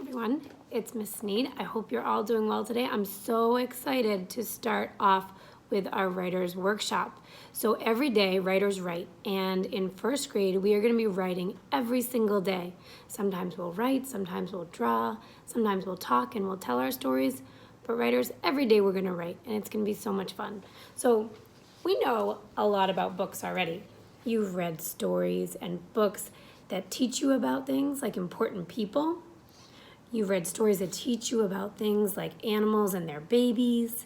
everyone, it's Miss Sneed. I hope you're all doing well today. I'm so excited to start off with our writer's workshop. So every day writers write, and in first grade we are going to be writing every single day. Sometimes we'll write, sometimes we'll draw, sometimes we'll talk and we'll tell our stories, but writers, every day we're going to write, and it's going to be so much fun. So we know a lot about books already. You've read stories and books that teach you about things like important people. You've read stories that teach you about things like animals and their babies.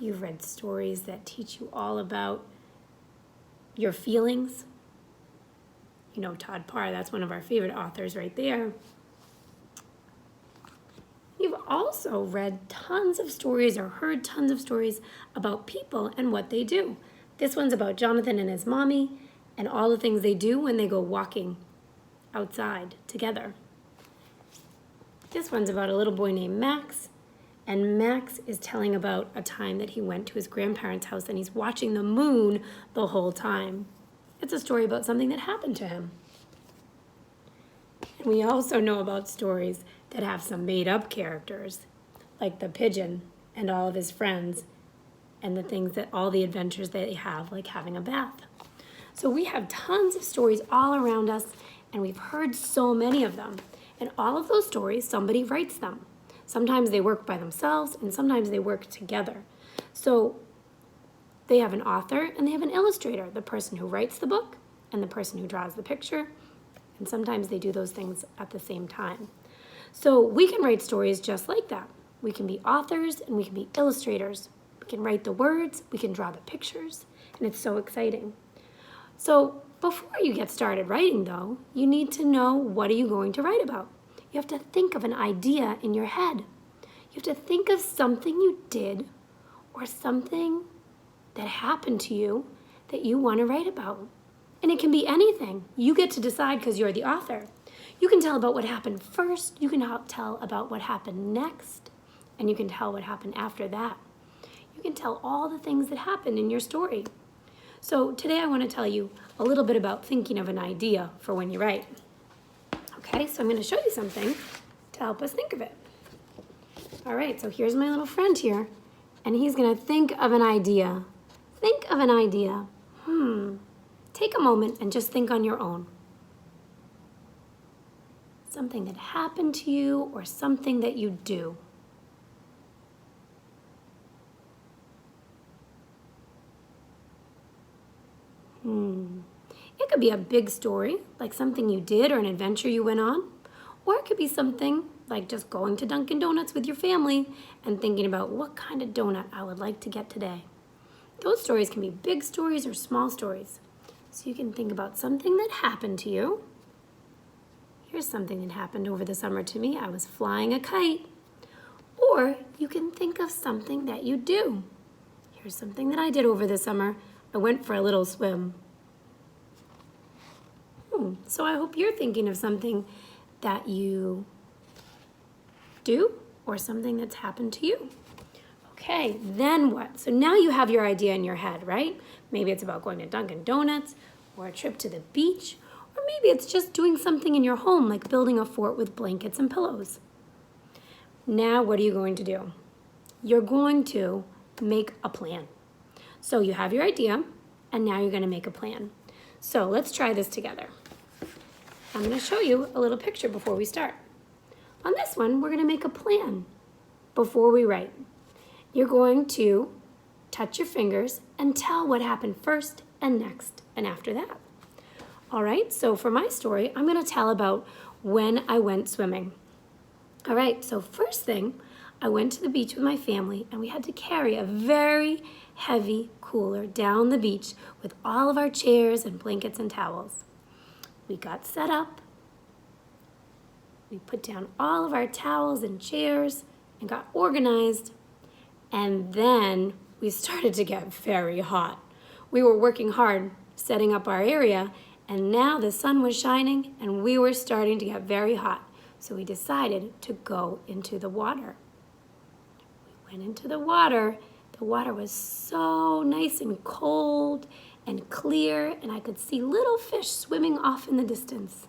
You've read stories that teach you all about your feelings. You know Todd Parr, that's one of our favorite authors right there. You've also read tons of stories or heard tons of stories about people and what they do. This one's about Jonathan and his mommy and all the things they do when they go walking outside together. This one's about a little boy named Max, and Max is telling about a time that he went to his grandparents' house and he's watching the moon the whole time. It's a story about something that happened to him. And we also know about stories that have some made-up characters, like the pigeon and all of his friends and the things that all the adventures they have, like having a bath. So we have tons of stories all around us, and we've heard so many of them. And all of those stories, somebody writes them. Sometimes they work by themselves, and sometimes they work together. So they have an author and they have an illustrator, the person who writes the book and the person who draws the picture. And sometimes they do those things at the same time. So we can write stories just like that. We can be authors and we can be illustrators. We can write the words, we can draw the pictures, and it's so exciting. So before you get started writing, though, you need to know, what are you going to write about? You have to think of an idea in your head. You have to think of something you did or something that happened to you that you want to write about. And it can be anything. You get to decide because you're the author. You can tell about what happened first, you can tell about what happened next, and you can tell what happened after that. You can tell all the things that happened in your story. So today I want to tell you a little bit about thinking of an idea for when you write. Okay, so I'm going to show you something to help us think of it. All right, so here's my little friend here, and he's going to think of an idea. Think of an idea. Take a moment and just think on your own. Something that happened to you or something that you do. It could be a big story, like something you did or an adventure you went on. Or it could be something like just going to Dunkin' Donuts with your family and thinking about what kind of donut I would like to get today. Those stories can be big stories or small stories. So you can think about something that happened to you. Here's something that happened over the summer to me. I was flying a kite. Or you can think of something that you do. Here's something that I did over the summer. I went for a little swim. So I hope you're thinking of something that you do or something that's happened to you. Okay, then what? So now you have your idea in your head, right? Maybe it's about going to Dunkin' Donuts or a trip to the beach, or maybe it's just doing something in your home like building a fort with blankets and pillows. Now what are you going to do? You're going to make a plan. So you have your idea, and now you're going to make a plan. So let's try this together. I'm going to show you a little picture before we start. On this one, we're going to make a plan before we write. You're going to touch your fingers and tell what happened first and next and after that. All right, so for my story, I'm going to tell about when I went swimming. All right, so first thing, I went to the beach with my family and we had to carry a very heavy cooler down the beach with all of our chairs and blankets and towels. We got set up. We put down all of our towels and chairs and got organized. And then we started to get very hot. We were working hard setting up our area, and now the sun was shining and we were starting to get very hot. So we decided to go into the water. We went into the water. The water was so nice and cold and clear, and I could see little fish swimming off in the distance.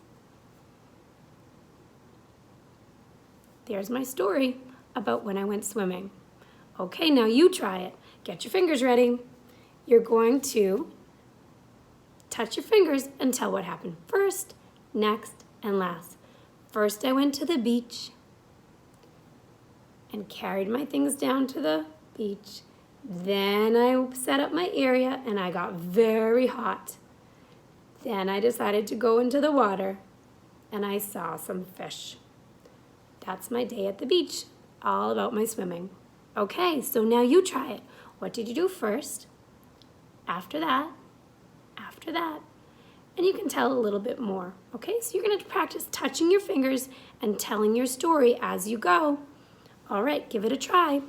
there's my story about when I went swimming. Okay, now you try it. Get your fingers ready. You're going to touch your fingers and tell what happened first, next, and last. First, I went to the beach and carried my things down to the beach. Then I set up my area and I got very hot. Then I decided to go into the water and I saw some fish. That's my day at the beach, all about my swimming. Okay, so now you try it. What did you do first? After that, and you can tell a little bit more. Okay, so you're gonna practice touching your fingers and telling your story as you go. All right, give it a try.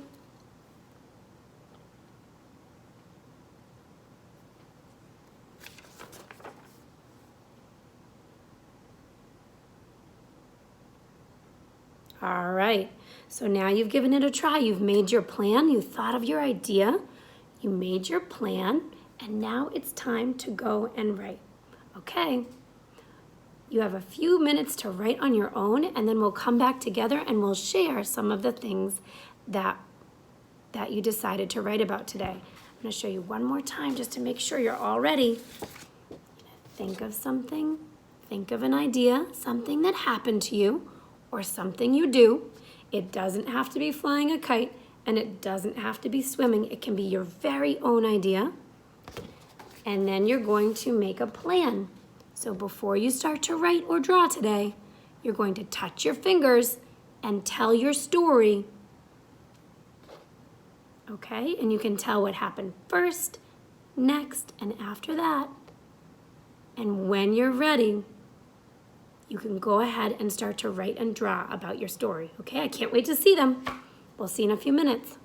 All right, so now you've given it a try. You've made your plan, you thought of your idea, you made your plan, and now it's time to go and write. Okay, you have a few minutes to write on your own, and then we'll come back together and we'll share some of the things that you decided to write about today. I'm gonna show you one more time just to make sure you're all ready. Think of something, think of an idea, something that happened to you, or something you do. It doesn't have to be flying a kite, and it doesn't have to be swimming. It can be your very own idea. And then you're going to make a plan. So before you start to write or draw today, you're going to touch your fingers and tell your story. Okay, and you can tell what happened first, next, and after that. And when you're ready, you can go ahead and start to write and draw about your story. Okay, I can't wait to see them. We'll see you in a few minutes.